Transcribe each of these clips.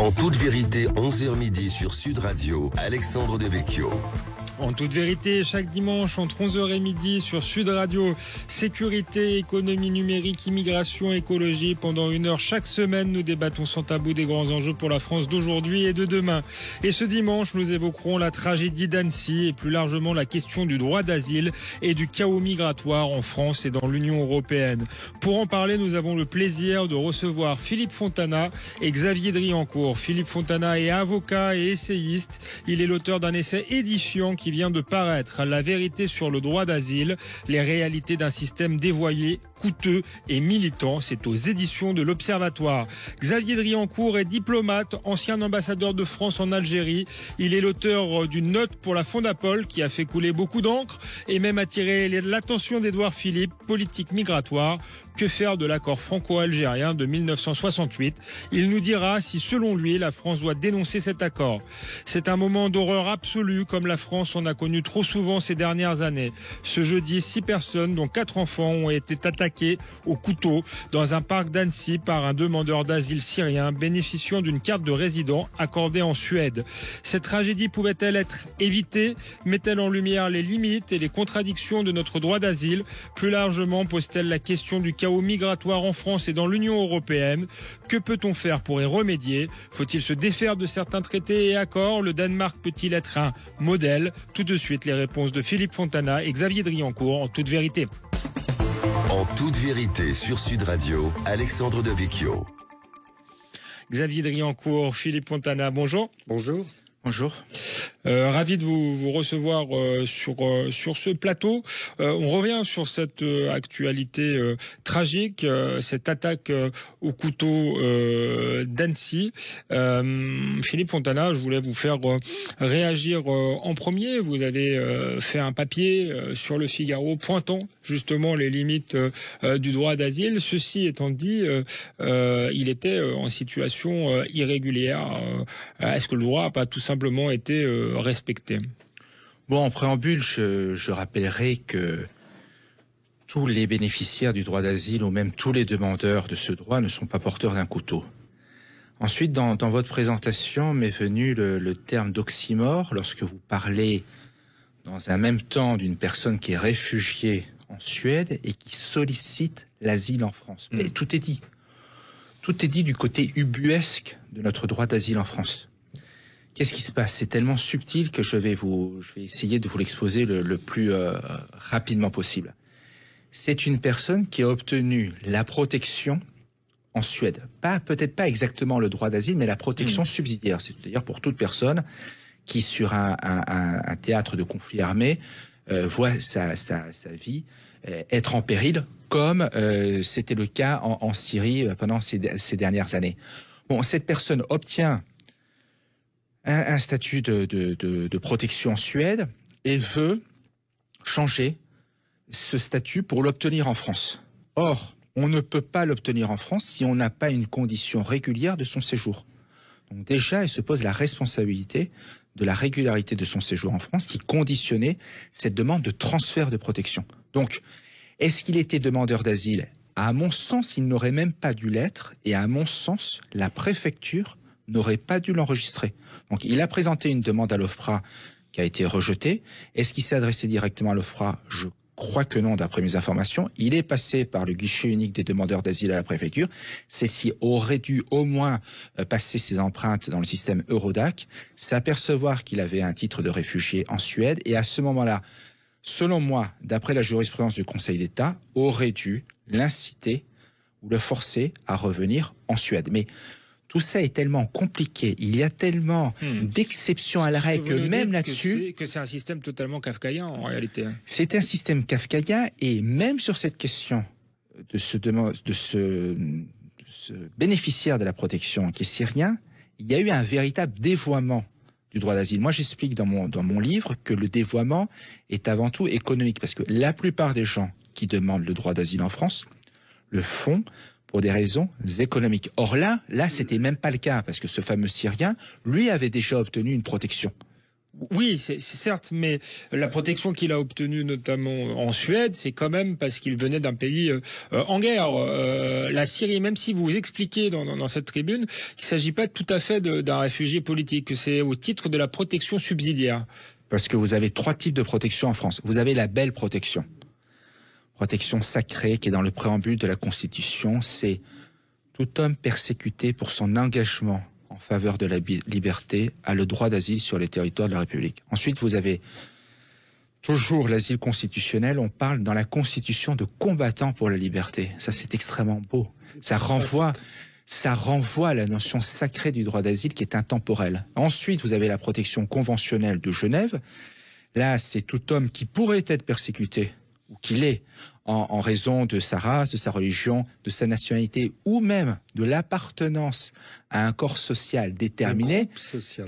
En toute vérité, 11h midi sur Sud Radio, Alexandre Devecchio. En toute vérité, chaque dimanche entre 11h et midi sur Sud Radio, sécurité, économie numérique, immigration, écologie. Pendant 1 heure chaque semaine, nous débattons sans tabou des grands enjeux pour la France d'aujourd'hui et de demain. Et ce dimanche, nous évoquerons la tragédie d'Annecy et plus largement la question du droit d'asile et du chaos migratoire en France et dans l'Union européenne. Pour en parler, nous avons le plaisir de recevoir Philippe Fontana et Xavier Driancourt. Philippe Fontana est avocat et essayiste. Il est l'auteur d'un essai édifiant qui vient de paraître, La vérité sur le droit d'asile, les réalités d'un système dévoyé, coûteux et militant. C'est aux éditions de l'Observatoire. Xavier Driancourt est diplomate, ancien ambassadeur de France en Algérie. Il est l'auteur d'une note pour la Fondapol qui a fait couler beaucoup d'encre et même attiré l'attention d'Édouard Philippe, politique migratoire. Que faire de l'accord franco-algérien de 1968 ? Il nous dira si, selon lui, la France doit dénoncer cet accord. C'est un moment d'horreur absolue, comme la France en a connu trop souvent ces dernières années. Ce jeudi, 6 personnes, dont 4 enfants, ont été attaquées au couteau dans un parc d'Annecy par un demandeur d'asile syrien bénéficiant d'une carte de résident accordée en Suède. Cette tragédie pouvait-elle être évitée ? Met-elle en lumière les limites et les contradictions de notre droit d'asile ? Plus largement, pose-t-elle la question du chaos migratoire en France et dans l'Union européenne? Que peut-on faire pour y remédier? Faut-il se défaire de certains traités et accords? Le Danemark peut-il être un modèle? Tout de suite, les réponses de Philippe Fontana et Xavier Driancourt en toute vérité. En toute vérité sur Sud Radio, Alexandre Devecchio. Xavier Driancourt, Philippe Fontana, bonjour. Bonjour. Bonjour. Ravi de vous recevoir sur ce plateau. On revient sur cette actualité tragique, cette attaque au couteau d'Annecy. Philippe Fontana, je voulais vous faire réagir en premier. Vous avez fait un papier sur Le Figaro pointant justement les limites du droit d'asile. Ceci étant dit, il était en situation irrégulière. Est-ce que le droit n'a pas tout simplement été respecté? Bon, en préambule, je rappellerai que tous les bénéficiaires du droit d'asile ou même tous les demandeurs de ce droit ne sont pas porteurs d'un couteau. Ensuite, dans votre présentation m'est venu le terme d'oxymore lorsque vous parlez dans un même temps d'une personne qui est réfugiée en Suède et qui sollicite l'asile en France. Mais tout est dit. Tout est dit du côté ubuesque de notre droit d'asile en France. Qu'est-ce qui se passe? C'est tellement subtil que je vais essayer de vous l'exposer le plus rapidement possible. C'est une personne qui a obtenu la protection en Suède. Peut-être pas exactement le droit d'asile, mais la protection subsidiaire. C'est-à-dire pour toute personne qui, sur un théâtre de conflit armé, voit sa vie être en péril, comme c'était le cas en Syrie pendant ces dernières années. Bon, cette personne obtient un statut de protection en Suède et veut changer ce statut pour l'obtenir en France. Or, on ne peut pas l'obtenir en France si on n'a pas une condition régulière de son séjour. Donc déjà, il se pose la responsabilité de la régularité de son séjour en France qui conditionnait cette demande de transfert de protection. Donc, est-ce qu'il était demandeur d'asile? À mon sens, il n'aurait même pas dû l'être et à mon sens, la préfecture n'aurait pas dû l'enregistrer. Donc, il a présenté une demande à l'OFPRA qui a été rejetée. Est-ce qu'il s'est adressé directement à l'OFPRA? Je crois que non, d'après mes informations. Il est passé par le guichet unique des demandeurs d'asile à la préfecture. Celle-ci aurait dû au moins passer ses empreintes dans le système Eurodac, s'apercevoir qu'il avait un titre de réfugié en Suède, et à ce moment-là, selon moi, d'après la jurisprudence du Conseil d'État, aurait dû l'inciter ou le forcer à revenir en Suède. Mais tout ça est tellement compliqué, il y a tellement d'exceptions à la règle que même là-dessus... Que c'est un système totalement kafkaïen en réalité. C'est un système kafkaïen et même sur cette question de ce bénéficiaire de la protection qui est syrien, il y a eu un véritable dévoiement du droit d'asile. Moi, j'explique dans mon livre que le dévoiement est avant tout économique parce que la plupart des gens qui demandent le droit d'asile en France le font pour des raisons économiques. Or là, c'était même pas le cas, parce que ce fameux Syrien, lui, avait déjà obtenu une protection. Oui, c'est certes, mais la protection qu'il a obtenue notamment en Suède, c'est quand même parce qu'il venait d'un pays en guerre. La Syrie, même si vous expliquez dans cette tribune qu'il ne s'agit pas tout à fait d'un réfugié politique, que c'est au titre de la protection subsidiaire. Parce que vous avez 3 types de protection en France. Vous avez la belle protection. Protection sacrée qui est dans le préambule de la Constitution, c'est tout homme persécuté pour son engagement en faveur de la liberté a le droit d'asile sur les territoires de la République. Ensuite, vous avez toujours l'asile constitutionnel. On parle dans la Constitution de combattants pour la liberté. Ça, c'est extrêmement beau. Ça renvoie à la notion sacrée du droit d'asile qui est intemporelle. Ensuite, vous avez la protection conventionnelle de Genève. Là, c'est tout homme qui pourrait être persécuté ou qui l'est en raison de sa race, de sa religion, de sa nationalité ou même de l'appartenance à un corps social déterminé,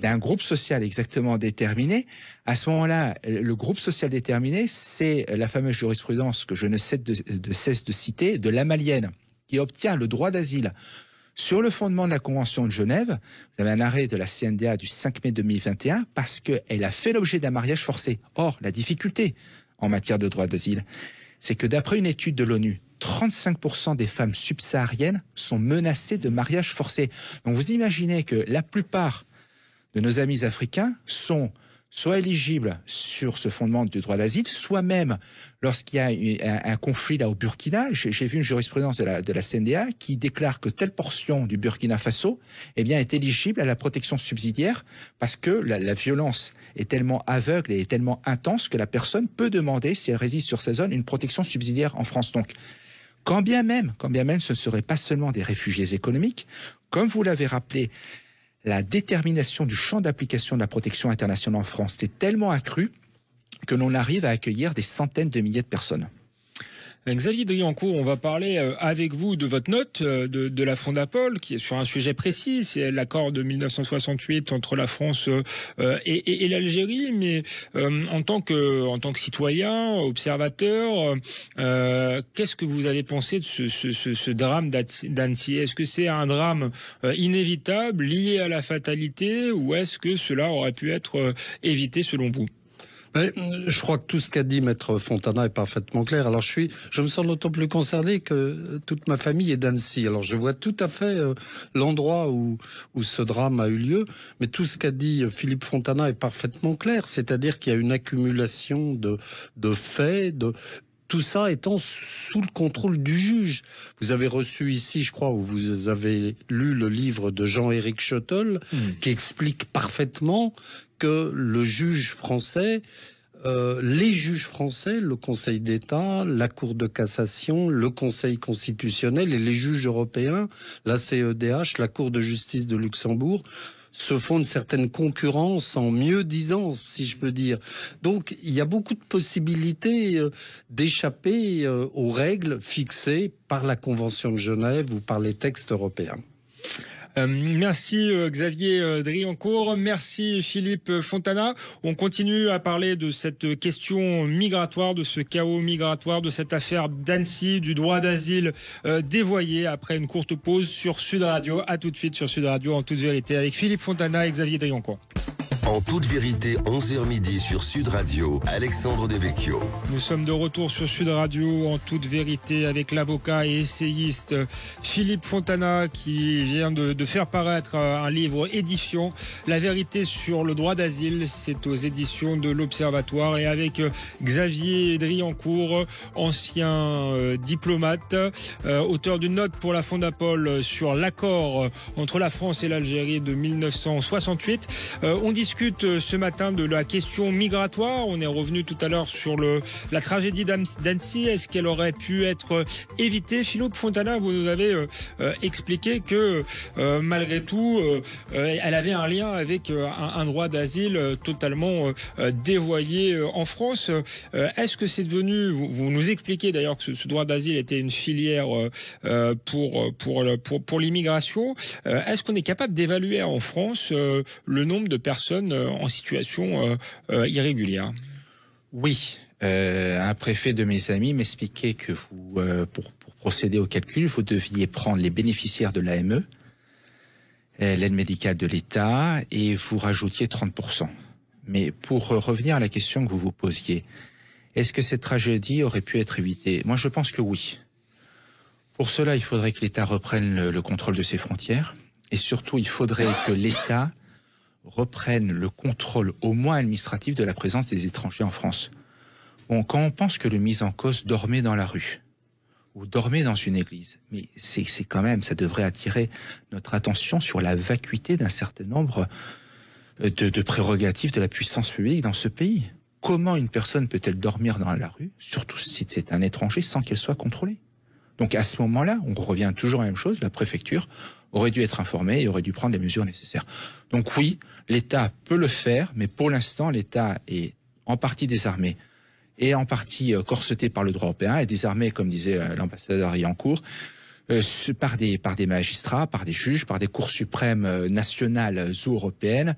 un groupe social exactement déterminé. À ce moment-là, le groupe social déterminé, c'est la fameuse jurisprudence que je ne cesse de citer de Lamalienne, qui obtient le droit d'asile sur le fondement de la Convention de Genève. Vous avez un arrêt de la CNDA du 5 mai 2021 parce qu'elle a fait l'objet d'un mariage forcé. Or, la difficulté en matière de droit d'asile, c'est que d'après une étude de l'ONU, 35% des femmes subsahariennes sont menacées de mariage forcé. Donc vous imaginez que la plupart de nos amis africains sont soit éligibles sur ce fondement du droit d'asile, soit même lorsqu'il y a un conflit là au Burkina. J'ai vu une jurisprudence de la CNDA qui déclare que telle portion du Burkina Faso est éligible à la protection subsidiaire parce que la violence est tellement aveugle et est tellement intense que la personne peut demander, si elle réside sur sa zone, une protection subsidiaire en France. Donc, quand bien même ce ne serait pas seulement des réfugiés économiques, comme vous l'avez rappelé, la détermination du champ d'application de la protection internationale en France s'est tellement accrue que l'on arrive à accueillir des centaines de milliers de personnes. Xavier Driancourt, on va parler avec vous de votre note de la Fondapol, qui est sur un sujet précis, c'est l'accord de 1968 entre la France et l'Algérie, mais en tant que citoyen, observateur, qu'est-ce que vous avez pensé de ce drame d'Annecy? Est-ce que c'est un drame inévitable, lié à la fatalité, ou est-ce que cela aurait pu être évité selon vous? Je crois que tout ce qu'a dit Maître Fontana est parfaitement clair. Alors je me sens d'autant plus concerné que toute ma famille est d'Annecy. Alors je vois tout à fait l'endroit où ce drame a eu lieu, mais tout ce qu'a dit Philippe Fontana est parfaitement clair. C'est-à-dire qu'il y a une accumulation de faits, tout ça étant sous le contrôle du juge. Vous avez reçu ici, je crois, où vous avez lu le livre de Jean-Éric Schottel, qui explique parfaitement que le juge français, les juges français, le Conseil d'État, la Cour de cassation, le Conseil constitutionnel et les juges européens, la CEDH, la Cour de justice de Luxembourg, se font une certaine concurrence en mieux-disance, si je peux dire. Donc, il y a beaucoup de possibilités d'échapper aux règles fixées par la Convention de Genève ou par les textes européens. Merci Xavier Driancourt, merci Philippe Fontana. On continue à parler de cette question migratoire, de ce chaos migratoire, de cette affaire d'Annecy, du droit d'asile dévoyé après une courte pause sur Sud Radio. À tout de suite sur Sud Radio, en toute vérité, avec Philippe Fontana et Xavier Driancourt. En toute vérité, 11h midi sur Sud Radio, Alexandre Devecchio. Nous sommes de retour sur Sud Radio, en toute vérité, avec l'avocat et essayiste Philippe Fontana, qui vient de faire paraître un livre édifiant, La vérité sur le droit d'asile. C'est aux éditions de l'Observatoire, et avec Xavier Driancourt, ancien diplomate, auteur d'une note pour la Fondapol sur l'accord entre la France et l'Algérie de 1968. On discute ce matin de la question migratoire. On est revenu tout à l'heure sur la tragédie d'Annecy. Est-ce qu'elle aurait pu être évitée? Philippe Fontana, vous nous avez expliqué que malgré tout, elle avait un lien avec un droit d'asile totalement dévoyé en France. Est-ce que c'est devenu, vous nous expliquez d'ailleurs que ce droit d'asile était une filière pour l'immigration. Est-ce qu'on est capable d'évaluer en France le nombre de personnes en situation irrégulière? Oui. Un préfet de mes amis m'expliquait que vous, pour procéder au calcul, vous deviez prendre les bénéficiaires de l'AME, l'aide médicale de l'État, et vous rajoutiez 30%. Mais pour revenir à la question que vous vous posiez, est-ce que cette tragédie aurait pu être évitée? Moi, je pense que oui. Pour cela, il faudrait que l'État reprenne le contrôle de ses frontières. Et surtout, il faudrait que l'État reprenne le contrôle, au moins administratif, de la présence des étrangers en France. Bon, quand on pense que le mis en cause dormait dans la rue, ou dormait dans une église, mais c'est quand même, ça devrait attirer notre attention sur la vacuité d'un certain nombre de prérogatives de la puissance publique dans ce pays. Comment une personne peut-elle dormir dans la rue, surtout si c'est un étranger, sans qu'elle soit contrôlée? Donc à ce moment-là, on revient toujours à la même chose, la préfecture aurait dû être informée et aurait dû prendre les mesures nécessaires. Donc oui, l'État peut le faire, mais pour l'instant, l'État est en partie désarmé et en partie corseté par le droit européen et désarmé, comme disait l'ambassadeur Riancourt, par des magistrats, par des juges, par des cours suprêmes nationales ou européennes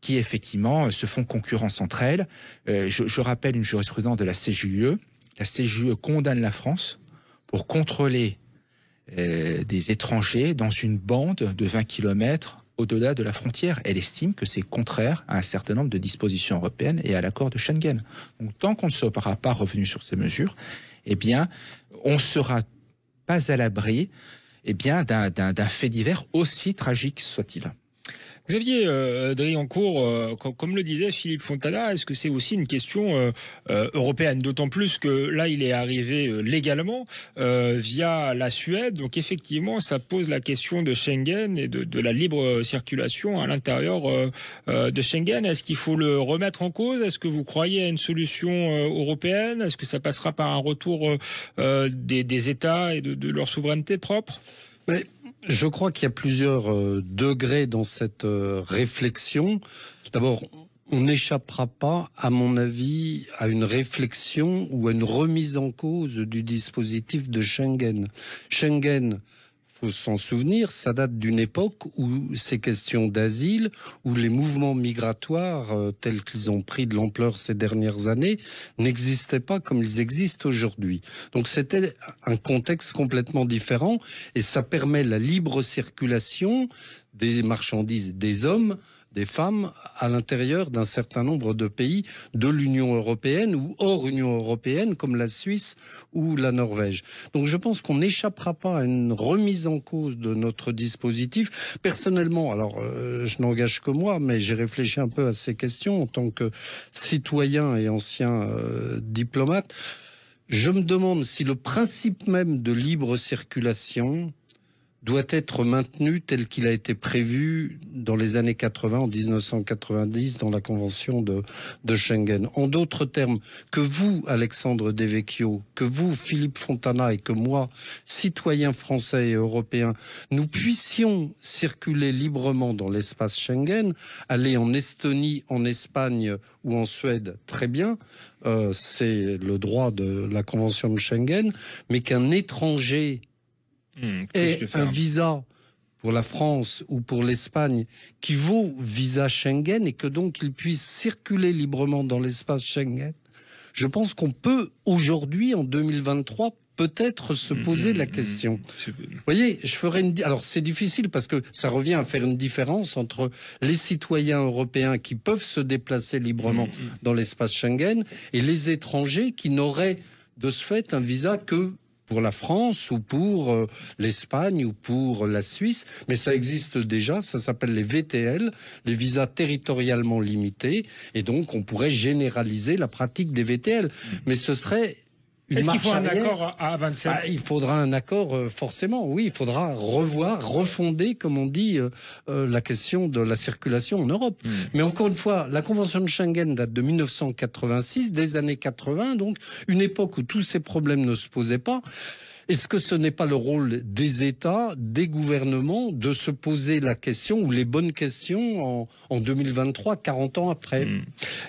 qui effectivement se font concurrence entre elles. Je rappelle une jurisprudence de la CJUE. La CJUE condamne la France pour contrôler des étrangers dans une bande de 20 km au-delà de la frontière. Elle estime que c'est contraire à un certain nombre de dispositions européennes et à l'accord de Schengen. Donc tant qu'on ne sera pas revenu sur ces mesures, eh bien, on ne sera pas à l'abri d'un fait divers aussi tragique soit-il. Xavier Driancourt, comme le disait Philippe Fontana, est-ce que c'est aussi une question européenne? D'autant plus que là, il est arrivé légalement via la Suède. Donc effectivement, ça pose la question de Schengen et de la libre circulation à l'intérieur de Schengen. Est-ce qu'il faut le remettre en cause? Est-ce que vous croyez à une solution européenne? Est-ce que ça passera par un retour des États et de leur souveraineté propre? Mais je crois qu'il y a plusieurs degrés dans cette réflexion. D'abord, on n'échappera pas, à mon avis, à une réflexion ou à une remise en cause du dispositif de Schengen. Schengen, faut s'en souvenir, ça date d'une époque où ces questions d'asile, où les mouvements migratoires tels qu'ils ont pris de l'ampleur ces dernières années n'existaient pas comme ils existent aujourd'hui. Donc c'était un contexte complètement différent et ça permet la libre circulation des marchandises, des hommes, des femmes à l'intérieur d'un certain nombre de pays de l'Union européenne ou hors Union européenne comme la Suisse ou la Norvège. Donc je pense qu'on n'échappera pas à une remise en cause de notre dispositif. Personnellement, alors je n'engage que moi, mais j'ai réfléchi un peu à ces questions en tant que citoyen et ancien diplomate. Je me demande si le principe même de libre circulation doit être maintenu tel qu'il a été prévu dans les années 80, en 1990, dans la Convention de Schengen. En d'autres termes, que vous, Alexandre Devecchio, que vous, Philippe Fontana, et que moi, citoyen français et européen, nous puissions circuler librement dans l'espace Schengen, aller en Estonie, en Espagne ou en Suède, très bien, c'est le droit de la Convention de Schengen, mais qu'un étranger et un visa pour la France ou pour l'Espagne qui vaut visa Schengen et que donc il puisse circuler librement dans l'espace Schengen, je pense qu'on peut aujourd'hui, en 2023, peut-être se poser la question. Vous voyez, alors c'est difficile parce que ça revient à faire une différence entre les citoyens européens qui peuvent se déplacer librement dans l'espace Schengen et les étrangers qui n'auraient de ce fait un visa que pour la France ou pour l'Espagne ou pour la Suisse, mais ça existe déjà, ça s'appelle les VTL, les visas territorialement limités, et donc on pourrait généraliser la pratique des VTL. Mais ce serait Est-ce qu'il faut un accord à 27 ? Il faudra un accord, forcément, oui. Il faudra refonder, comme on dit, la question de la circulation en Europe. Mais encore une fois, la Convention de Schengen date de 1986, des années 80, donc une époque où tous ces problèmes ne se posaient pas. Est-ce que ce n'est pas le rôle des États, des gouvernements, de se poser la question, ou les bonnes questions, en 2023, 40 ans après ?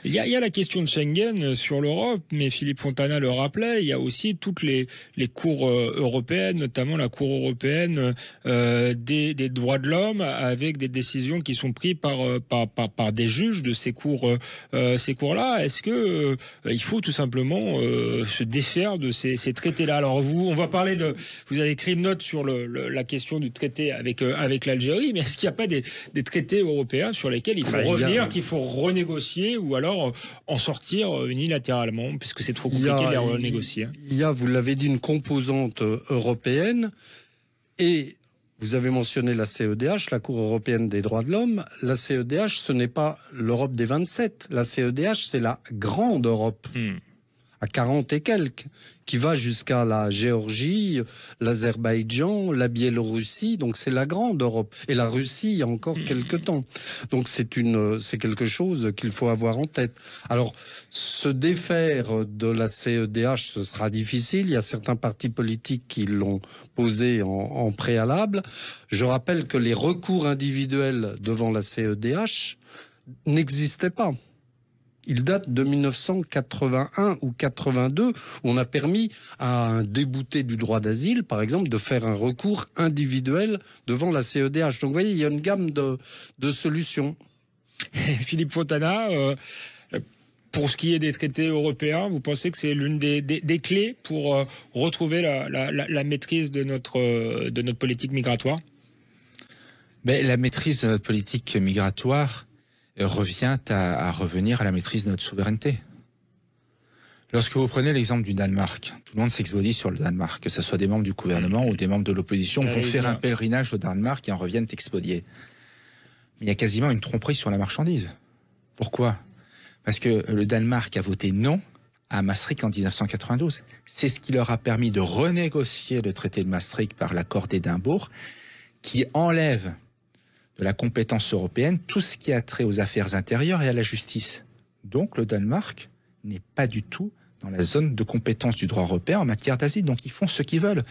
Il y a la question de Schengen sur l'Europe, mais Philippe Fontana le rappelait, il y a aussi toutes les cours européennes, notamment la Cour européenne des droits de l'homme, avec des décisions qui sont prises par des juges de ces cours-là. Est-ce que il faut tout simplement se défaire de ces traités-là ? Alors on va parler parlez vous avez écrit une note sur la question du traité avec l'Algérie, mais est-ce qu'il n'y a pas des traités européens sur lesquels il faut revenir, qu'il faut renégocier, ou alors en sortir unilatéralement, puisque c'est trop compliqué de les renégocier? Il y a, vous l'avez dit, une composante européenne, et vous avez mentionné la CEDH, la Cour européenne des droits de l'homme. La CEDH, ce n'est pas l'Europe des 27. La CEDH, c'est la grande Europe, à 40 et quelques, qui va jusqu'à la Géorgie, l'Azerbaïdjan, la Biélorussie. Donc c'est la grande Europe. Et la Russie, il y a encore quelques temps. Donc c'est quelque chose qu'il faut avoir en tête. Alors, se défaire de la CEDH, ce sera difficile. Il y a certains partis politiques qui l'ont posé en préalable. Je rappelle que les recours individuels devant la CEDH n'existaient pas. Il date de 1981 ou 82, où on a permis à un débouté du droit d'asile, par exemple, de faire un recours individuel devant la CEDH. Donc, vous voyez, il y a une gamme de solutions. Philippe Fontana, pour ce qui est des traités européens, vous pensez que c'est l'une des clés pour retrouver la maîtrise de notre politique migratoire? Mais la maîtrise de notre politique migratoire revient à revenir à la maîtrise de notre souveraineté. Lorsque vous prenez l'exemple du Danemark, tout le monde s'expodie sur le Danemark, que ce soit des membres du gouvernement ou des membres de l'opposition, vont faire un pèlerinage au Danemark et en reviennent expodiés. Mais il y a quasiment une tromperie sur la marchandise. Pourquoi? Parce que le Danemark a voté non à Maastricht en 1992. C'est ce qui leur a permis de renégocier le traité de Maastricht par l'accord d'Édimbourg, qui enlève de la compétence européenne tout ce qui a trait aux affaires intérieures et à la justice. Donc le Danemark n'est pas du tout dans la zone de compétence du droit européen en matière d'asile, donc ils font ce qu'ils veulent.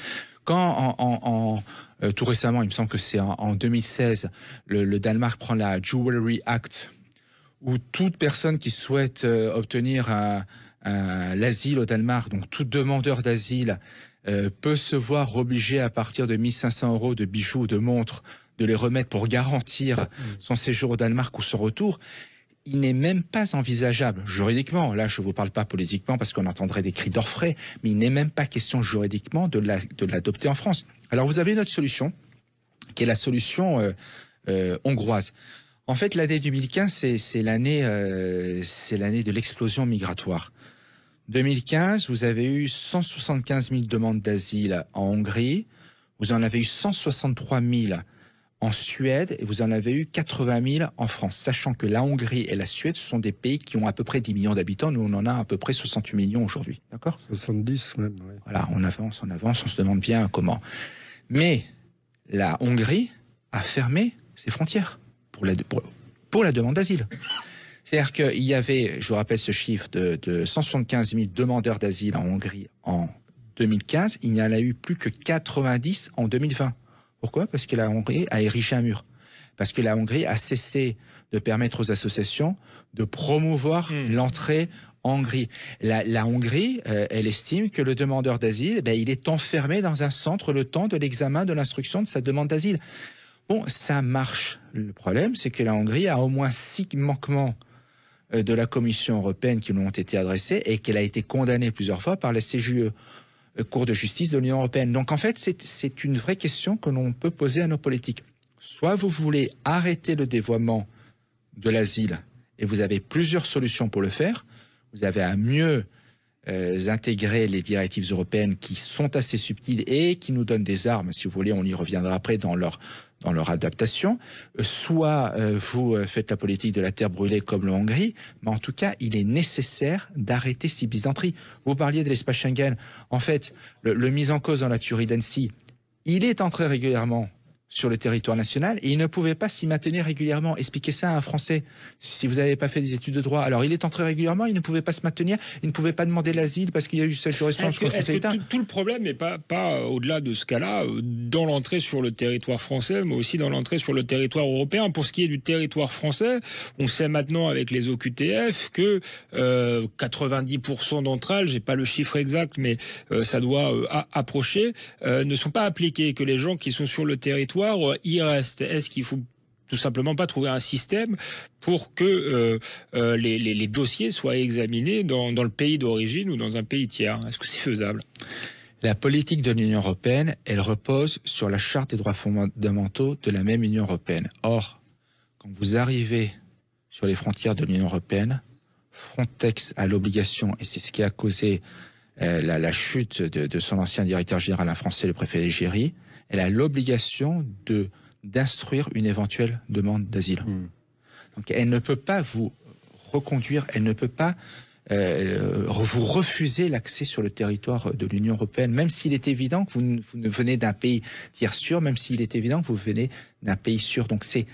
Quand tout récemment, il me semble que c'est en 2016, le Danemark prend la Jewelry Act, où toute personne qui souhaite obtenir l'asile au Danemark, donc tout demandeur d'asile, peut se voir obligé à partir de 1 500 € de bijoux ou de montres de les remettre pour garantir son séjour au Danemark ou son retour. Il n'est même pas envisageable juridiquement, là je ne vous parle pas politiquement parce qu'on entendrait des cris d'orfraie, mais il n'est même pas question juridiquement de l'adopter en France. Alors vous avez une autre solution, qui est la solution hongroise. En fait, l'année 2015, c'est l'année de l'explosion migratoire. 2015, vous avez eu 175 000 demandes d'asile en Hongrie, vous en avez eu 163 000 en Suède et vous en avez eu 80 000 en France, sachant que la Hongrie et la Suède, ce sont des pays qui ont à peu près 10 millions d'habitants. Nous, on en a à peu près 68 millions aujourd'hui. D'accord ? 70 même, oui. Voilà, on avance, on se demande bien comment. Mais la Hongrie a fermé ses frontières pour la demande d'asile. C'est-à-dire qu'il y avait, je vous rappelle ce chiffre, de 175 000 demandeurs d'asile en Hongrie en 2015. Il n'y en a eu plus que 90 en 2020. Pourquoi ? Parce que la Hongrie a érigé un mur. Parce que la Hongrie a cessé de permettre aux associations de promouvoir l'entrée en Hongrie. La Hongrie, elle estime que le demandeur d'asile, il est enfermé dans un centre le temps de l'examen de l'instruction de sa demande d'asile. Bon, ça marche. Le problème, c'est que la Hongrie a au moins 6 manquements de la Commission européenne qui lui ont été adressés et qu'elle a été condamnée plusieurs fois par la CJUE. Cour de justice de l'Union européenne. Donc en fait, c'est une vraie question que l'on peut poser à nos politiques. Soit vous voulez arrêter le dévoiement de l'asile, et vous avez plusieurs solutions pour le faire. Vous avez à mieux intégrer les directives européennes qui sont assez subtiles et qui nous donnent des armes, si vous voulez, on y reviendra après dans leur adaptation. Soit vous faites la politique de la terre brûlée comme la Hongrie, mais en tout cas, il est nécessaire d'arrêter ces byzanteries. Vous parliez de l'espace Schengen. En fait, le mise en cause dans la tuerie d'Annecy, il est entré régulièrement sur le territoire national et il ne pouvait pas s'y maintenir régulièrement. Expliquez ça à un Français si vous n'avez pas fait des études de droit. Alors il est entré régulièrement, il ne pouvait pas se maintenir, il ne pouvait pas demander l'asile parce qu'il y a eu cette jurisprudence. Est-ce que tout le problème n'est pas au-delà de ce cas-là, dans l'entrée sur le territoire français, mais aussi dans l'entrée sur le territoire européen? Pour ce qui est du territoire français, on sait maintenant avec les OQTF que 90% d'entre elles, j'ai pas le chiffre exact, mais ça doit approcher, ne sont pas appliquées, que les gens qui sont sur le territoire y reste. Est-ce qu'il faut tout simplement pas trouver un système pour que les dossiers soient examinés dans le pays d'origine ou dans un pays tiers? Est-ce que c'est faisable? La politique de l'Union européenne, elle repose sur la Charte des droits fondamentaux de la même Union européenne. Or, quand vous arrivez sur les frontières de l'Union européenne, Frontex a l'obligation, et c'est ce qui a causé la chute de son ancien directeur général, un Français, le préfet d'Égérie, elle a l'obligation d'instruire une éventuelle demande d'asile. Donc elle ne peut pas vous reconduire, elle ne peut pas vous refuser l'accès sur le territoire de l'Union européenne, même s'il est évident que vous venez d'un pays tiers sûr, même s'il est évident que vous venez d'un pays sûr. Donc c'est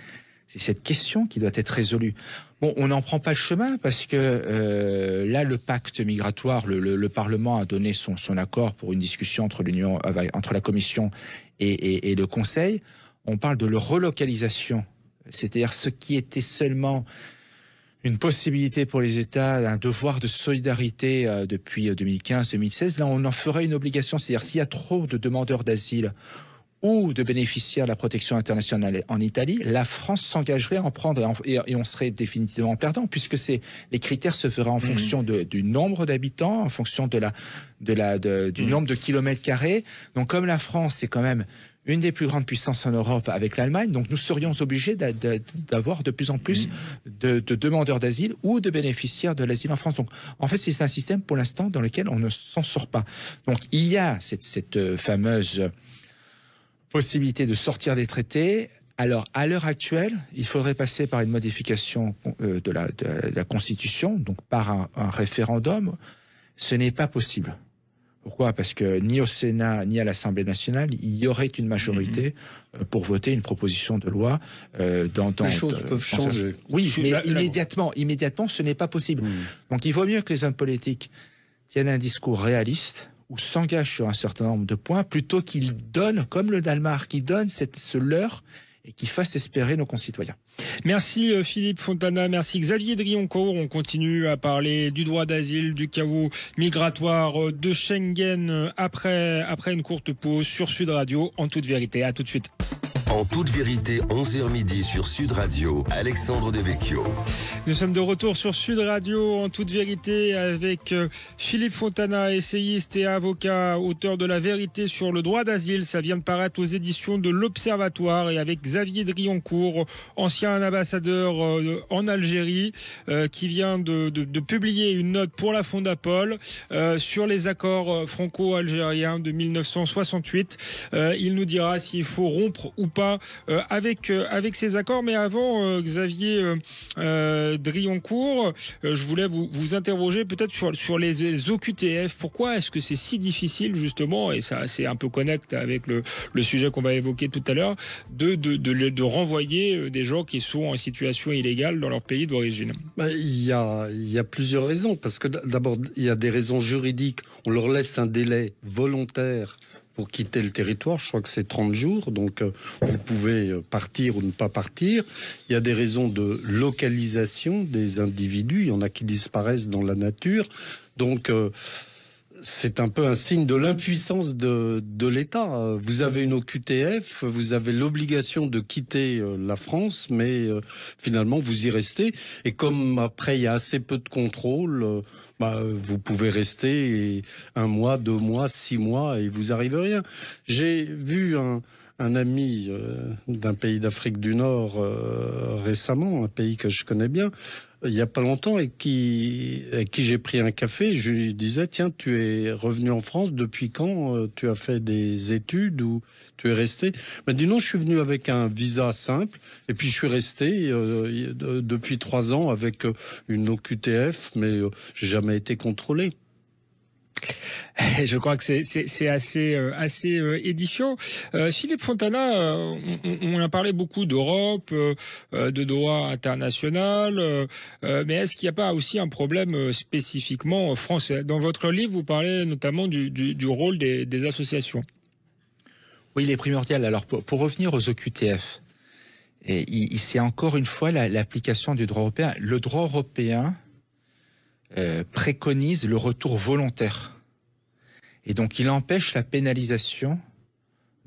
cette question qui doit être résolue. Bon, on n'en prend pas le chemin parce que là, le pacte migratoire, le Parlement a donné son accord pour une discussion entre la Commission et le Conseil. On parle de leur relocalisation, c'est-à-dire ce qui était seulement une possibilité pour les États, un devoir de solidarité depuis 2015-2016. Là, on en ferait une obligation, c'est-à-dire s'il y a trop de demandeurs d'asile ou de bénéficiaires de la protection internationale en Italie, la France s'engagerait à en prendre et on serait définitivement perdant, puisque les critères se feraient en fonction du nombre d'habitants, en fonction du nombre de kilomètres carrés. Donc comme la France, c'est quand même une des plus grandes puissances en Europe avec l'Allemagne, donc nous serions obligés d'avoir de plus en plus de demandeurs d'asile ou de bénéficiaires de l'asile en France. Donc en fait, c'est un système pour l'instant dans lequel on ne s'en sort pas. Donc il y a cette fameuse possibilité de sortir des traités. Alors, à l'heure actuelle, il faudrait passer par une modification de la Constitution, donc par un référendum. Ce n'est pas possible. Pourquoi ? Parce que ni au Sénat, ni à l'Assemblée nationale, il y aurait une majorité pour voter une proposition de loi. Les choses peuvent changer. Oui, mais immédiatement, ce n'est pas possible. Donc, il vaut mieux que les hommes politiques tiennent un discours réaliste, ou s'engage sur un certain nombre de points, plutôt qu'il donne, comme le Danemark, qui donne ce leurre et qui fasse espérer nos concitoyens. Merci Philippe Fontana, merci Xavier Drioncourt. On continue à parler du droit d'asile, du chaos migratoire, de Schengen après une courte pause sur Sud Radio. En toute vérité, à tout de suite. En toute vérité, 11h midi sur Sud Radio, Alexandre Devecchio. Nous sommes de retour sur Sud Radio, en toute vérité, avec Philippe Fontana, essayiste et avocat, auteur de La vérité sur le droit d'asile. Ça vient de paraître aux éditions de l'Observatoire, et avec Xavier Drioncourt, ancien ambassadeur en Algérie, qui vient de publier une note pour la Fondapol sur les accords franco-algériens de 1968. Il nous dira s'il faut rompre ou pas avec ces accords. Mais avant, Xavier Drioncourt, je voulais vous interroger peut-être sur les OQTF. Pourquoi est-ce que c'est si difficile, justement, et ça c'est un peu connecté avec le sujet qu'on va évoquer tout à l'heure, de renvoyer des gens qui sont en situation illégale dans leur pays d'origine? Il y a plusieurs raisons, parce que d'abord, il y a des raisons juridiques. On leur laisse un délai volontaire pour quitter le territoire. Je crois que c'est 30 jours, donc vous pouvez partir ou ne pas partir. Il y a des raisons de localisation des individus. Il y en a qui disparaissent dans la nature. Donc, c'est un peu un signe de l'impuissance de l'État. Vous avez une OQTF, vous avez l'obligation de quitter la France, mais finalement, vous y restez. Et comme après, il y a assez peu de contrôle, vous pouvez rester 1 mois, 2 mois, 6 mois et vous arrive rien. J'ai vu un ami d'un pays d'Afrique du Nord récemment, un pays que je connais bien, il y a pas longtemps, avec qui j'ai pris un café. Je lui disais, tiens, tu es revenu en France, depuis quand tu as fait des études ou tu es resté? Il m'a dit non, je suis venu avec un visa simple et puis je suis resté depuis 3 ans avec une OQTF, mais j'ai jamais été contrôlé. Je crois que c'est assez édifiant. Philippe Fontana, on a parlé beaucoup d'Europe, de droit international, mais est-ce qu'il n'y a pas aussi un problème spécifiquement français? Dans votre livre, vous parlez notamment du rôle des associations. Oui, il est primordial. Alors, pour revenir aux OQTF, c'est encore une fois l'application du droit européen. Le droit européen préconise le retour volontaire. Et donc, il empêche la pénalisation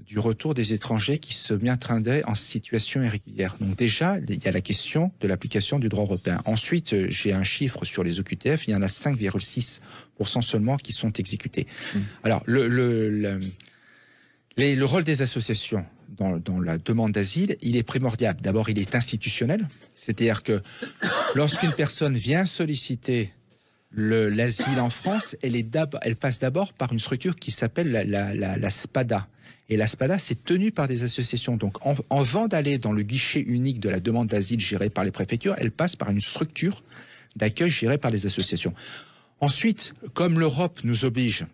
du retour des étrangers qui se maintiendraient en situation irrégulière. Donc déjà, il y a la question de l'application du droit européen. Ensuite, j'ai un chiffre sur les OQTF, il y en a 5,6% seulement qui sont exécutés. Alors, le rôle des associations dans la demande d'asile, il est primordial. D'abord, il est institutionnel, c'est-à-dire que lorsqu'une personne vient solliciter l'asile en France, elle passe d'abord par une structure qui s'appelle la SPADA. Et la SPADA, c'est tenu par des associations. Donc, avant d'aller dans le guichet unique de la demande d'asile gérée par les préfectures, elle passe par une structure d'accueil gérée par les associations. Ensuite, comme l'Europe nous oblige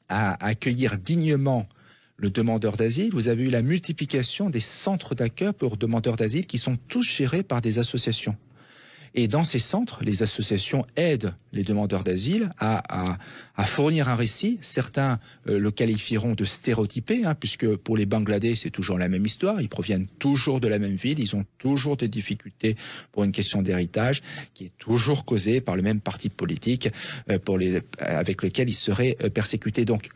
à accueillir dignement le demandeur d'asile, vous avez eu la multiplication des centres d'accueil pour demandeurs d'asile qui sont tous gérés par des associations. Et dans ces centres, les associations aident les demandeurs d'asile à fournir un récit. Certains le qualifieront de stéréotypé, puisque pour les Bangladais, c'est toujours la même histoire. Ils proviennent toujours de la même ville. Ils ont toujours des difficultés pour une question d'héritage qui est toujours causée par le même parti politique avec lequel ils seraient persécutés. Donc,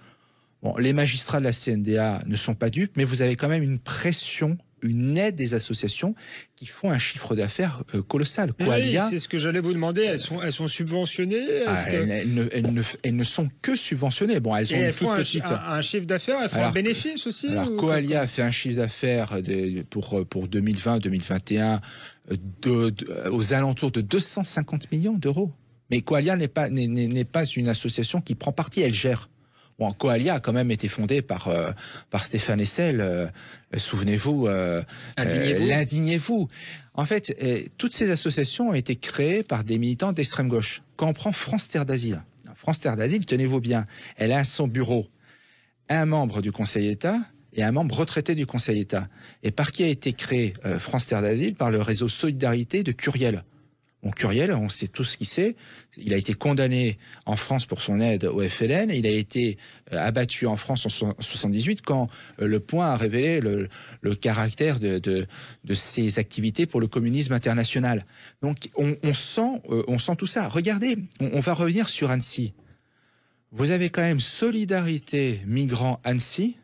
bon, les magistrats de la CNDA ne sont pas dupes, mais vous avez quand même une pression, une aide des associations qui font un chiffre d'affaires colossal. Oui, c'est ce que j'allais vous demander. Elles sont subventionnées. Elles ne sont que subventionnées. Bon, elles ont une toute petite. Un chiffre d'affaires. Elles font un bénéfice aussi. Alors, Coalia a fait un chiffre d'affaires pour 2020-2021 aux alentours de 250 millions d'euros. Mais Coalia n'est pas une association qui prend parti. Elle gère. Bon, Coalia a quand même été fondée par Stéphane Hessel. Souvenez-vous, l'Indignez-vous. En fait, toutes ces associations ont été créées par des militants d'extrême gauche. Quand on prend France Terre d'Asile, tenez-vous bien, elle a à son bureau un membre du Conseil d'État et un membre retraité du Conseil d'État. Et par qui a été créé France Terre d'Asile? Par le réseau Solidarité de Curiel. Bon, Curiel, on sait tous ce qu'il sait. Il a été condamné en France pour son aide au FLN. Il a été abattu en France en 1978 quand Le Point a révélé le caractère de ses activités pour le communisme international. Donc, on sent tout ça. Regardez, on va revenir sur Annecy. Vous avez quand même Solidarité Migrants Annecy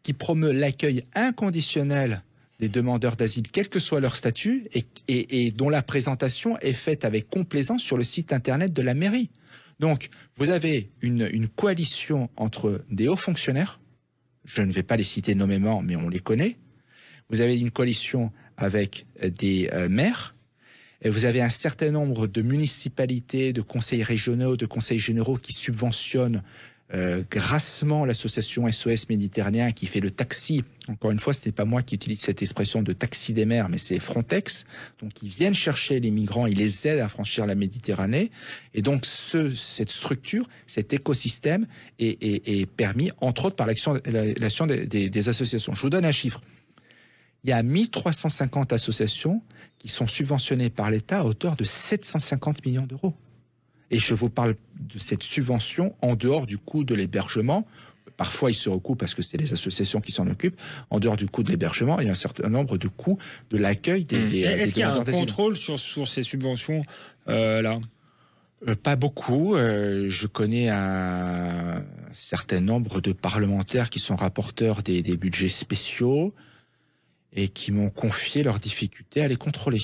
qui promeut l'accueil inconditionnel des demandeurs d'asile, quel que soit leur statut, et dont la présentation est faite avec complaisance sur le site internet de la mairie. Donc, vous avez une coalition entre des hauts fonctionnaires, je ne vais pas les citer nommément, mais on les connaît. Vous avez une coalition avec des maires, et vous avez un certain nombre de municipalités, de conseils régionaux, de conseils généraux qui subventionnent grassement l'association SOS Méditerranéen qui fait le taxi. Encore une fois, ce n'est pas moi qui utilise cette expression de taxi des mers, mais c'est Frontex. Donc, ils viennent chercher les migrants, ils les aident à franchir la Méditerranée. Et donc, cette structure, cet écosystème est permis, entre autres, par l'action des associations. Je vous donne un chiffre. Il y a 1350 associations qui sont subventionnées par l'État à hauteur de 750 millions d'euros. Et je vous parle de cette subvention en dehors du coût de l'hébergement. Parfois, il se recoupe parce que c'est les associations qui s'en occupent. En dehors du coût de l'hébergement, il y a un certain nombre de coûts de l'accueil des Est-ce qu'il y a un d'asile. contrôle sur ces subventions là? Pas beaucoup. Je connais un certain nombre de parlementaires qui sont rapporteurs des budgets spéciaux et qui m'ont confié leurs difficultés à les contrôler.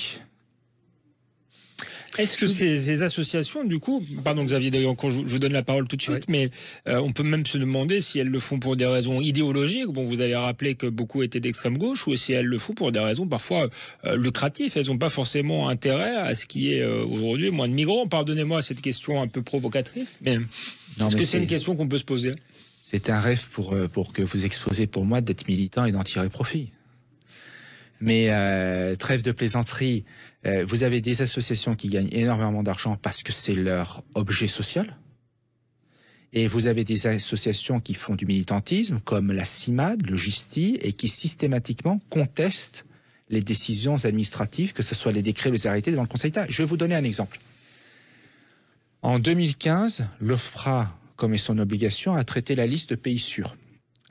Est-ce que ces associations, du coup, pardon Xavier, d'ailleurs, je vous donne la parole tout de suite, mais on peut même se demander si elles le font pour des raisons idéologiques. Bon, vous avez rappelé que beaucoup étaient d'extrême gauche, ou si elles le font pour des raisons parfois lucratives. Elles n'ont pas forcément intérêt à ce qui est aujourd'hui moins de migrants. Pardonnez-moi cette question un peu provocatrice, mais est-ce que c'est une question qu'on peut se poser? C'est un rêve pour que vous exposez pour moi d'être militant et d'en tirer profit. Mais trêve de plaisanterie, vous avez des associations qui gagnent énormément d'argent parce que c'est leur objet social. Et vous avez des associations qui font du militantisme, comme la CIMAD, le GISTI, et qui systématiquement contestent les décisions administratives, que ce soit les décrets ou les arrêtés devant le Conseil d'État. Je vais vous donner un exemple. En 2015, l'OFPRA, comme est son obligation, a traité la liste de pays sûrs.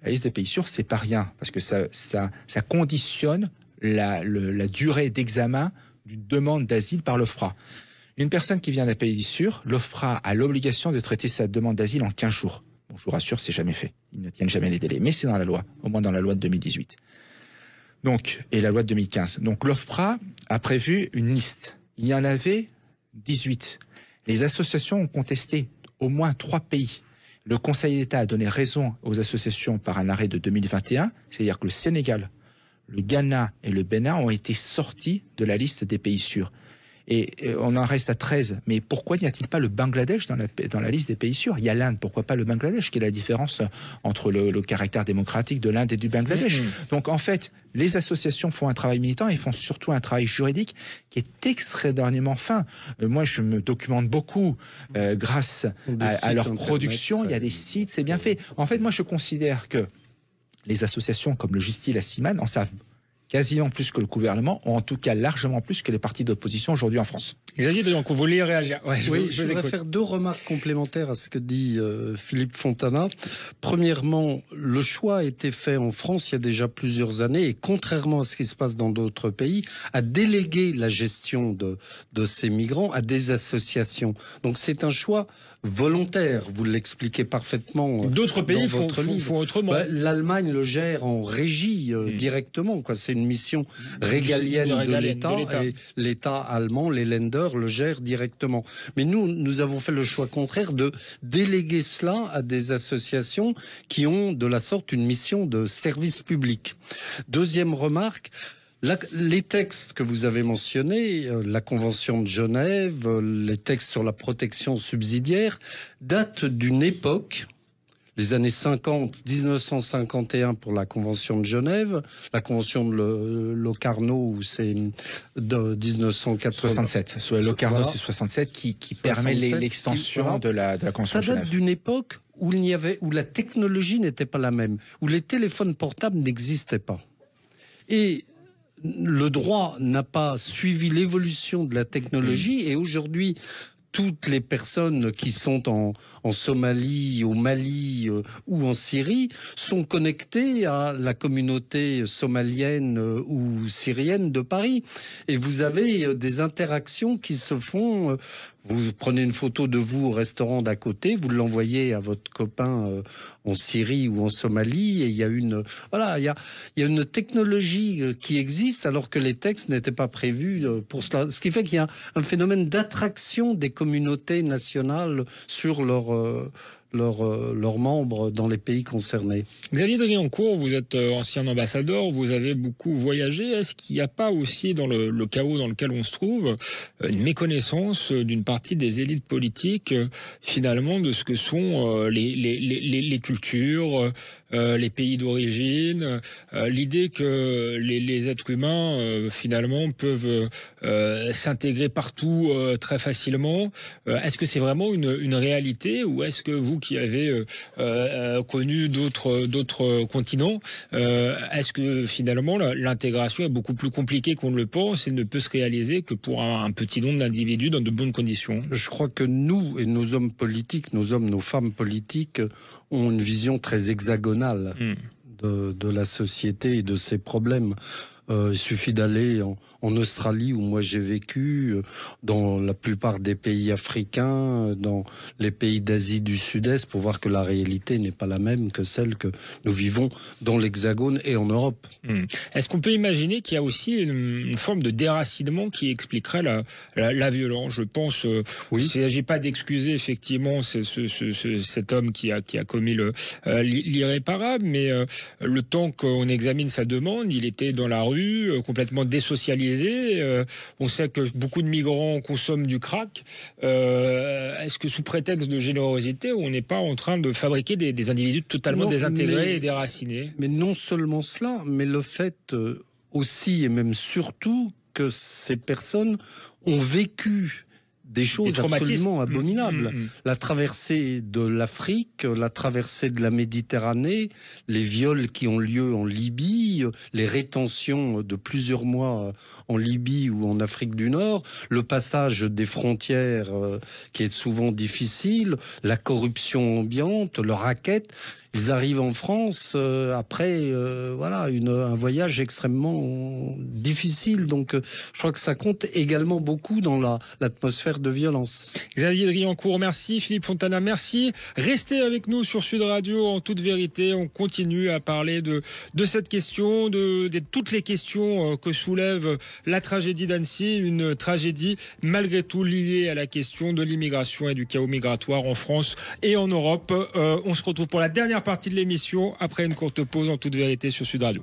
La liste de pays sûrs, c'est pas rien, parce que ça conditionne la durée d'examen d'une demande d'asile par l'OFPRA. Une personne qui vient d'un pays sûr, l'OFPRA a l'obligation de traiter sa demande d'asile en 15 jours. Bon, je vous rassure, c'est jamais fait. Ils ne tiennent jamais les délais. Mais c'est dans la loi, au moins dans la loi de 2018. Donc, et la loi de 2015. Donc l'OFPRA a prévu une liste. Il y en avait 18. Les associations ont contesté au moins 3 pays. Le Conseil d'État a donné raison aux associations par un arrêt de 2021, c'est-à-dire que le Sénégal, le Ghana et le Bénin ont été sortis de la liste des pays sûrs. Et on en reste à 13. Mais pourquoi n'y a-t-il pas le Bangladesh dans la liste des pays sûrs? Il y a l'Inde, pourquoi pas le Bangladesh? Quelle est la différence entre le caractère démocratique de l'Inde et du Bangladesh? Donc en fait, les associations font un travail militant et font surtout un travail juridique qui est extraordinairement fin. Moi, je me documente beaucoup grâce à leur production. Il y a des sites, c'est bien fait. En fait, moi, je considère que les associations comme le Gisti et la CIMAD en savent quasiment plus que le gouvernement, ou en tout cas largement plus que les partis d'opposition aujourd'hui en France. Xavier Dorion, vous voulez réagir? Je voudrais faire 2 remarques complémentaires à ce que dit Philippe Fontana. Premièrement, le choix a été fait en France il y a déjà plusieurs années, et contrairement à ce qui se passe dans d'autres pays, à déléguer la gestion de ces migrants à des associations. Donc c'est un choix volontaire, vous l'expliquez parfaitement. D'autres pays font autrement. L'Allemagne le gère en régie directement. C'est une mission régalienne de l'État, et l'État allemand, les Länder, le gère directement. Mais nous avons fait le choix contraire de déléguer cela à des associations qui ont de la sorte une mission de service public. Deuxième remarque, les textes que vous avez mentionnés, la Convention de Genève, les textes sur la protection subsidiaire, datent d'une époque, les années 50, 1951 pour la Convention de Genève, la Convention de Locarno, où c'est de 1967. Locarno, c'est 67 qui permet l'extension de la Convention de Genève. Ça date d'une époque où la technologie n'était pas la même, où les téléphones portables n'existaient pas. Et le droit n'a pas suivi l'évolution de la technologie, et aujourd'hui, toutes les personnes qui sont en Somalie, au Mali ou en Syrie sont connectées à la communauté somalienne ou syrienne de Paris. Et vous avez des interactions qui se font. Vous prenez une photo de vous au restaurant d'à côté, vous l'envoyez à votre copain en Syrie ou en Somalie, et il y a une technologie qui existe alors que les textes n'étaient pas prévus pour cela. Ce qui fait qu'il y a un phénomène d'attraction des communautés nationales sur leurs membres dans les pays concernés. Xavier Driancourt, vous êtes ancien ambassadeur, vous avez beaucoup voyagé. Est-ce qu'il n'y a pas aussi, dans le chaos dans lequel on se trouve, une méconnaissance d'une partie des élites politiques, finalement, de ce que sont les cultures, les pays d'origine, l'idée que les êtres humains, finalement, peuvent s'intégrer partout très facilement. Est-ce que c'est vraiment une réalité, ou est-ce que vous qui avez connu d'autres continents, est-ce que finalement l'intégration est beaucoup plus compliquée qu'on ne le pense et ne peut se réaliser que pour un petit nombre d'individus dans de bonnes conditions? Je crois que nous et nos hommes politiques, nos femmes politiques ont une vision très hexagonale de la société et de ses problèmes. Il suffit d'aller en Australie, où moi j'ai vécu, dans la plupart des pays africains, dans les pays d'Asie du Sud-Est, pour voir que la réalité n'est pas la même que celle que nous vivons dans l'Hexagone et en Europe. Est-ce qu'on peut imaginer qu'il y a aussi une forme de déracinement qui expliquerait la violence? Je pense, il ne s'agit pas d'excuser effectivement cet homme qui a commis l'irréparable, mais le temps qu'on examine sa demande, il était dans la rue, complètement désocialisé. On sait que beaucoup de migrants consomment du crack. Est-ce que sous prétexte de générosité, on n'est pas en train de fabriquer des individus totalement désintégrés et déracinés? Mais non seulement cela, mais le fait aussi et même surtout que ces personnes ont vécu des choses absolument abominables. La traversée de l'Afrique, la traversée de la Méditerranée, les viols qui ont lieu en Libye, les rétentions de plusieurs mois en Libye ou en Afrique du Nord, le passage des frontières qui est souvent difficile, la corruption ambiante, le racket. Ils arrivent en France après un voyage extrêmement difficile. Donc je crois que ça compte également beaucoup dans l'atmosphère de violence. Xavier Driancourt, merci. Philippe Fontana, merci. Restez avec nous sur Sud Radio. En toute vérité, on continue à parler de cette question, de toutes les questions que soulève la tragédie d'Annecy, une tragédie malgré tout liée à la question de l'immigration et du chaos migratoire en France et en Europe. On se retrouve pour la dernière partie de l'émission après une courte pause. En toute vérité sur Sud Radio.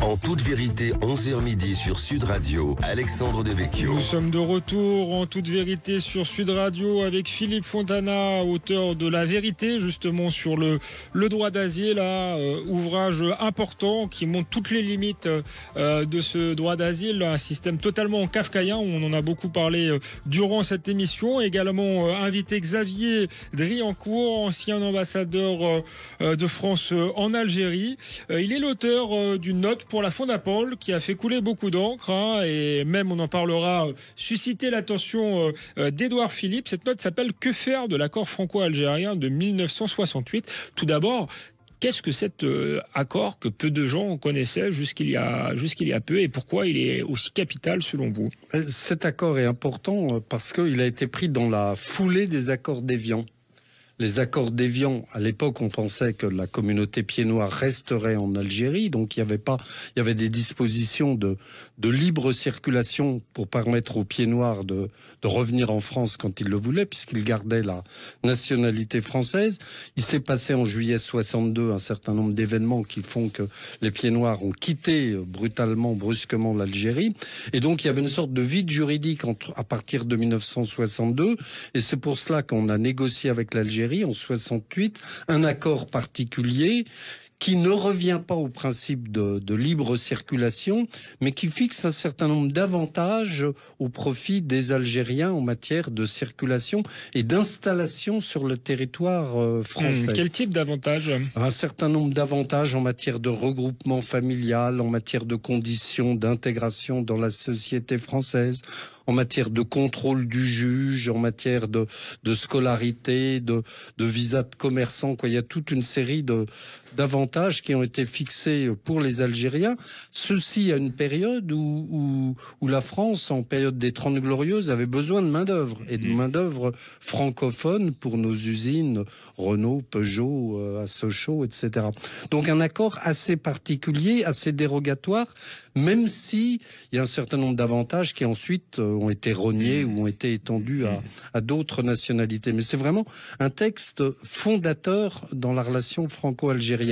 En toute vérité, 11h midi sur Sud Radio, Alexandre Devecchio. Nous sommes de retour en toute vérité sur Sud Radio avec Philippe Fontana, auteur de La Vérité, justement sur le droit d'asile, ouvrage important qui montre toutes les limites de ce droit d'asile, un système totalement kafkaïen. On en a beaucoup parlé durant cette émission. Également invité Xavier Driancourt, ancien ambassadeur de France en Algérie. Il est l'auteur d'une note pour la Fondapol qui a fait couler beaucoup d'encre et même on en parlera, susciter l'attention d'Édouard Philippe. Cette note s'appelle « Que faire de l'accord franco-algérien de 1968 ?» Tout d'abord, qu'est-ce que cet accord que peu de gens connaissaient jusqu'il y a peu et pourquoi il est aussi capital selon vous? Cet accord est important parce qu'il a été pris dans la foulée des accords d'Évian. Les accords d'Évian, à l'époque, on pensait que la communauté pied-noir resterait en Algérie, donc il y avait des dispositions de libre circulation pour permettre aux pieds-noirs de revenir en France quand ils le voulaient, puisqu'ils gardaient la nationalité française. Il s'est passé en juillet 62 un certain nombre d'événements qui font que les pieds-noirs ont quitté brusquement l'Algérie, et donc il y avait une sorte de vide juridique à partir de 1962, et c'est pour cela qu'on a négocié avec l'Algérie en 68 un accord particulier qui ne revient pas au principe de libre circulation, mais qui fixe un certain nombre d'avantages au profit des Algériens en matière de circulation et d'installation sur le territoire français. Quel type d'avantages? Un certain nombre d'avantages en matière de regroupement familial, en matière de conditions d'intégration dans la société française, en matière de contrôle du juge, en matière de scolarité, de visa de commerçant, quoi. Il y a toute une série d'avantages qui ont été fixés pour les Algériens. Ceci à une période où la France, en période des 30 Glorieuses, avait besoin de main-d'œuvre et de main-d'œuvre francophone pour nos usines Renault, Peugeot, à Sochaux, etc. Donc un accord assez particulier, assez dérogatoire, même si il y a un certain nombre d'avantages qui ensuite ont été reniés ou ont été étendus à d'autres nationalités. Mais c'est vraiment un texte fondateur dans la relation franco-algérienne.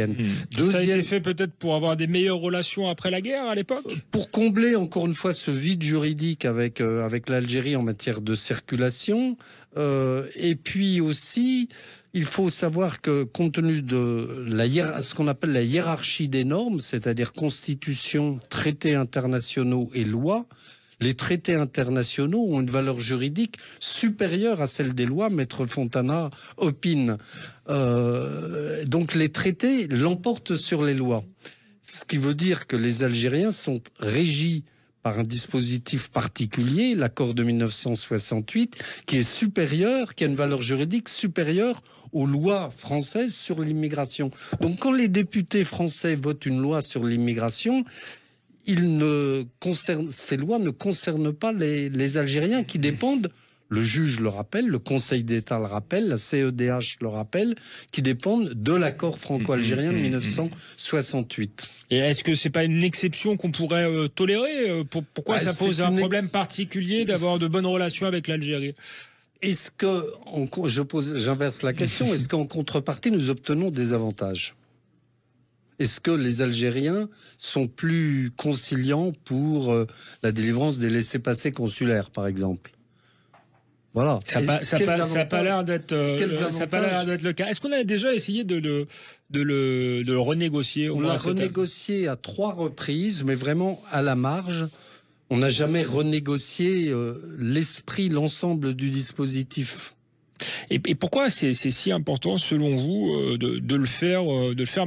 Ça a été fait peut-être pour avoir des meilleures relations après la guerre à l'époque? Pour combler encore une fois ce vide juridique avec l'Algérie en matière de circulation. Et puis aussi, il faut savoir que compte tenu de ce qu'on appelle la hiérarchie des normes, c'est-à-dire constitution, traités internationaux et lois, les traités internationaux ont une valeur juridique supérieure à celle des lois. Maître Fontana opine. Donc les traités l'emportent sur les lois. Ce qui veut dire que les Algériens sont régis par un dispositif particulier, l'accord de 1968, qui est supérieur, qui a une valeur juridique supérieure aux lois françaises sur l'immigration. Donc quand les députés français votent une loi sur l'immigration, ces lois ne concernent pas les Algériens qui dépendent, le juge le rappelle, le Conseil d'État le rappelle, la CEDH le rappelle, qui dépendent de l'accord franco-algérien de 1968. Et est-ce que c'est pas une exception qu'on pourrait tolérer? Pourquoi ça pose un problème particulier d'avoir de bonnes relations avec l'Algérie? Est-ce que, j'inverse la question, est-ce qu'en contrepartie nous obtenons des avantages? Est-ce que les Algériens sont plus conciliants pour la délivrance des laissez-passer consulaires, par exemple? Voilà. Ça n'a pas l'air d'être le cas. Est-ce qu'on a déjà essayé de le renégocier? On l'a renégocié à 3 reprises, mais vraiment à la marge. On n'a jamais renégocié l'ensemble du dispositif. Et pourquoi c'est si important, selon vous, de le faire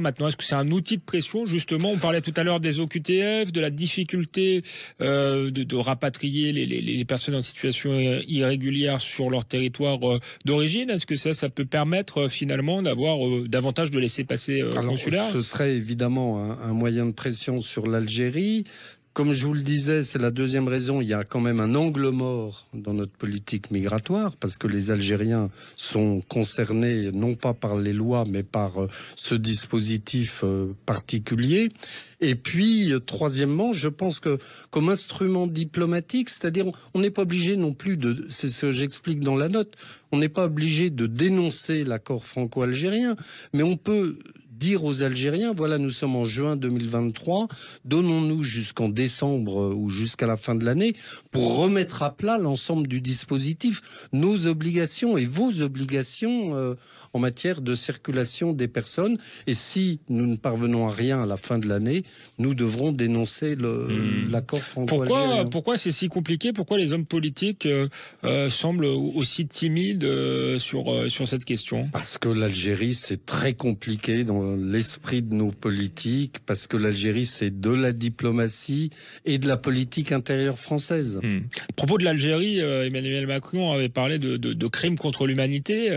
maintenant? Est-ce que c'est un outil de pression, justement? On parlait tout à l'heure des OQTF, de la difficulté de rapatrier les personnes en situation irrégulière sur leur territoire d'origine. Est-ce que ça peut permettre finalement d'avoir davantage de laissez-passer consulaires? Ce serait évidemment un moyen de pression sur l'Algérie. Comme je vous le disais, c'est la deuxième raison. Il y a quand même un angle mort dans notre politique migratoire parce que les Algériens sont concernés non pas par les lois mais par ce dispositif particulier. Et puis, troisièmement, je pense que comme instrument diplomatique, c'est-à-dire on n'est pas obligé non plus c'est ce que j'explique dans la note, on n'est pas obligé de dénoncer l'accord franco-algérien, mais on peut dire aux Algériens, voilà, nous sommes en juin 2023, donnons-nous jusqu'en décembre ou jusqu'à la fin de l'année pour remettre à plat l'ensemble du dispositif, nos obligations et vos obligations en matière de circulation des personnes. Et si nous ne parvenons à rien à la fin de l'année, nous devrons dénoncer l'accord franco-algérien. Pourquoi c'est si compliqué? Pourquoi les hommes politiques semblent aussi timides sur cette question? Parce que l'Algérie, c'est très compliqué dans l'esprit de nos politiques, parce que l'Algérie, c'est de la diplomatie et de la politique intérieure française. À propos de l'Algérie, Emmanuel Macron avait parlé de crimes contre l'humanité.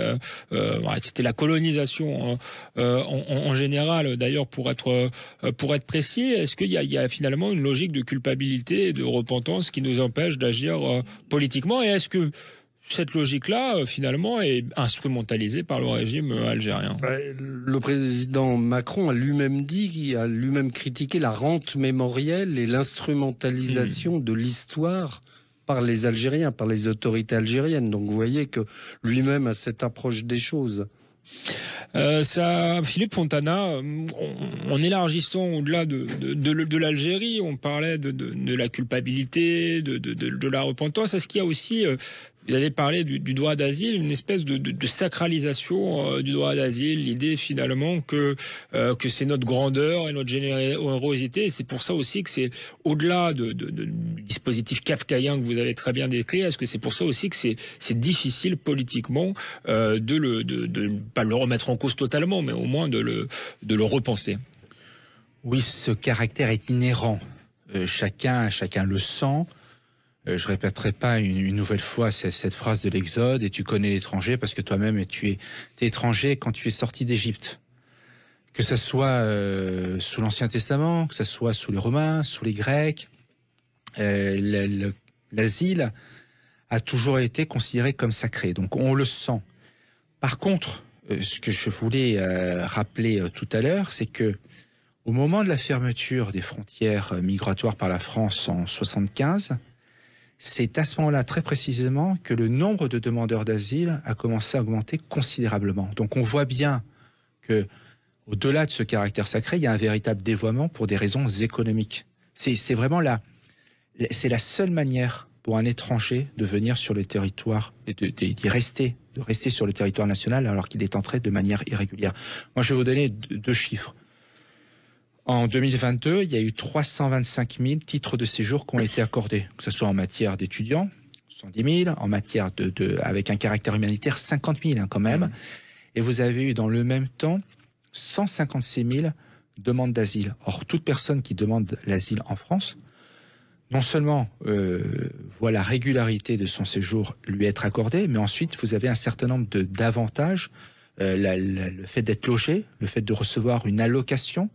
C'était la colonisation en général, d'ailleurs, pour être précis. Est-ce qu'il y a finalement une logique de culpabilité et de repentance qui nous empêche d'agir politiquement? Et est-ce que cette logique-là, finalement, est instrumentalisée par le régime algérien? Le président Macron a lui-même critiqué la rente mémorielle et l'instrumentalisation de l'histoire par les Algériens, par les autorités algériennes. Donc vous voyez que lui-même a cette approche des choses. Philippe Fontana, en élargissant au-delà de l'Algérie, on parlait de la culpabilité, de la repentance. Est-ce qu'il y a aussi, vous avez parlé du droit d'asile, une espèce de sacralisation du droit d'asile, l'idée finalement que c'est notre grandeur et notre générosité, et c'est pour ça aussi que c'est au-delà du dispositif kafkaïen que vous avez très bien décrit. Est-ce que c'est pour ça aussi que c'est difficile politiquement de pas le remettre en cause totalement, mais au moins de le repenser? Oui, ce caractère est inhérent. Chacun le sent. Je répéterai pas une nouvelle fois cette phrase de l'Exode, et tu connais l'étranger parce que toi-même t'es étranger quand tu es sorti d'Égypte. Que ça soit sous l'Ancien Testament, que ça soit sous les Romains, sous les Grecs, l'asile a toujours été considéré comme sacré. Donc on le sent. Par contre, ce que je voulais rappeler tout à l'heure, c'est que au moment de la fermeture des frontières migratoires par la France en 1975, c'est à ce moment-là, très précisément, que le nombre de demandeurs d'asile a commencé à augmenter considérablement. Donc on voit bien que, au-delà de ce caractère sacré, il y a un véritable dévoiement pour des raisons économiques. C'est vraiment c'est la seule manière pour un étranger de venir sur le territoire et de rester sur le territoire national alors qu'il est entré de manière irrégulière. Moi, je vais vous donner deux chiffres. En 2022, il y a eu 325 000 titres de séjour qui ont été accordés, que ce soit en matière d'étudiants, 110 000, en matière avec un caractère humanitaire, 50 000 quand même. Et vous avez eu dans le même temps 156 000 demandes d'asile. Or, toute personne qui demande l'asile en France, non seulement voit la régularité de son séjour lui être accordée, mais ensuite vous avez un certain nombre d'avantages, le fait d'être logé, le fait de recevoir une allocation,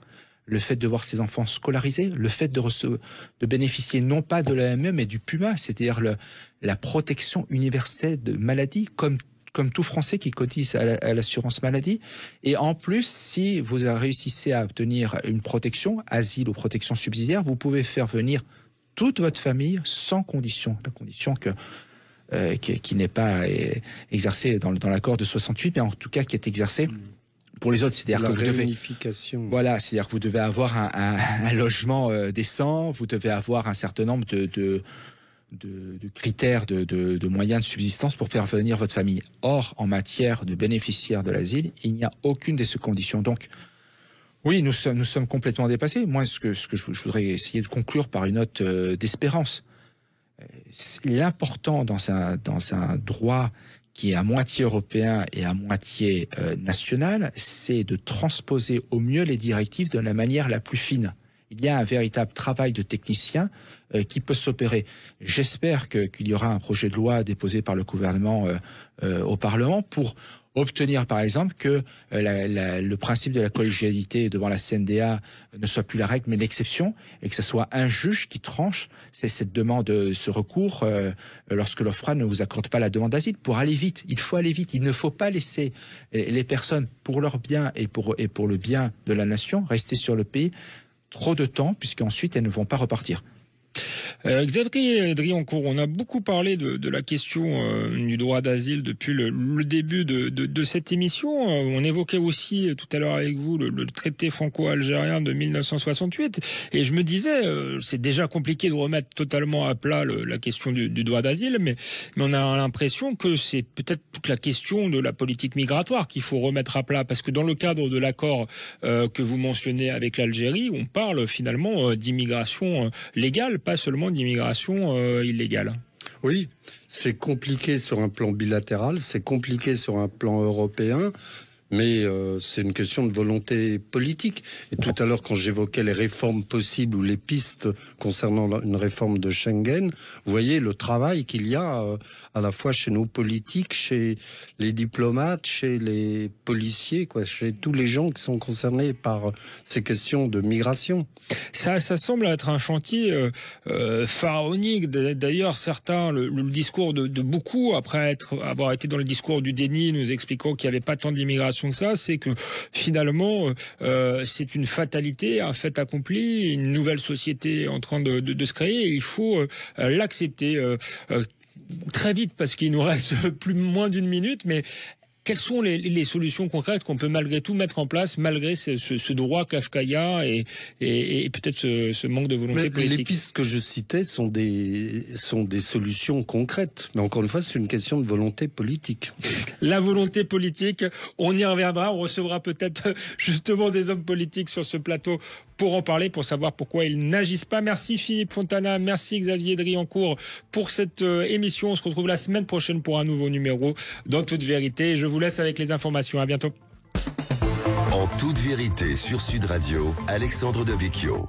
le fait de voir ses enfants scolarisés, le fait de bénéficier non pas de l'AME mais du PUMA, c'est-à-dire la protection universelle de maladie, comme tout Français qui cotise à l'assurance maladie. Et en plus, si vous réussissez à obtenir une protection, asile ou protection subsidiaire, vous pouvez faire venir toute votre famille sans condition. La condition qui n'est pas exercée dans l'accord de 68, mais en tout cas qui est exercée pour les autres. C'est-à-dire que vous réunification. Voilà, c'est-à-dire que vous devez avoir un logement décent, vous devez avoir un certain nombre de critères de moyens de subsistance pour faire venir votre famille. Or, en matière de bénéficiaires de l'asile, il n'y a aucune de ces conditions. Donc, oui, nous sommes complètement dépassés. Moi, ce que je voudrais essayer de conclure par une note d'espérance. L'important dans un droit qui est à moitié européen et à moitié national, c'est de transposer au mieux les directives de la manière la plus fine. Il y a un véritable travail de technicien qui peut s'opérer. J'espère qu'il y aura un projet de loi déposé par le gouvernement au Parlement pour obtenir, par exemple, que le principe de la collégialité devant la CNDA ne soit plus la règle, mais l'exception, et que ce soit un juge qui tranche cette demande, ce recours, lorsque l'OFPRA ne vous accorde pas la demande d'asile. Pour aller vite, il faut aller vite. Il ne faut pas laisser les personnes, pour leur bien et pour le bien de la nation, rester sur le pays trop de temps, puisqu'ensuite elles ne vont pas repartir. Xavier Driancourt, on a beaucoup parlé de la question du droit d'asile depuis le début de cette émission. On évoquait aussi tout à l'heure avec vous le traité franco-algérien de 1968. Et je me disais, c'est déjà compliqué de remettre totalement à plat la question du droit d'asile, mais on a l'impression que c'est peut-être toute la question de la politique migratoire qu'il faut remettre à plat. Parce que dans le cadre de l'accord que vous mentionnez avec l'Algérie, on parle finalement d'immigration légale, pas seulement d'immigration illégale. Oui, c'est compliqué sur un plan bilatéral, c'est compliqué sur un plan européen, mais c'est une question de volonté politique. Et tout à l'heure, quand j'évoquais les réformes possibles ou les pistes concernant une réforme de Schengen, vous voyez le travail qu'il y a à la fois chez nos politiques, chez les diplomates, chez les policiers, chez tous les gens qui sont concernés par ces questions de migration. Ça semble être un chantier pharaonique. D'ailleurs, certains, le discours de beaucoup, après avoir été dans le discours du déni, nous expliquant qu'il n'y avait pas tant d'immigration que ça, c'est que finalement, c'est une fatalité, un fait accompli, une nouvelle société en train de se créer, et il faut l'accepter très vite, parce qu'il nous reste moins d'une minute, mais quelles sont les solutions concrètes qu'on peut malgré tout mettre en place, malgré ce droit kafkaïen et peut-être ce manque de volonté politique? Les pistes que je citais sont des solutions concrètes. Mais encore une fois, c'est une question de volonté politique. La volonté politique, on y reviendra. On recevra peut-être justement des hommes politiques sur ce plateau pour en parler, pour savoir pourquoi ils n'agissent pas. Merci Philippe Fontana, merci Xavier Driancourt pour cette émission. On se retrouve la semaine prochaine pour un nouveau numéro dans Toute Vérité. Je vous laisse avec les informations. À bientôt. En toute vérité sur Sud Radio, Alexandre Devecchio.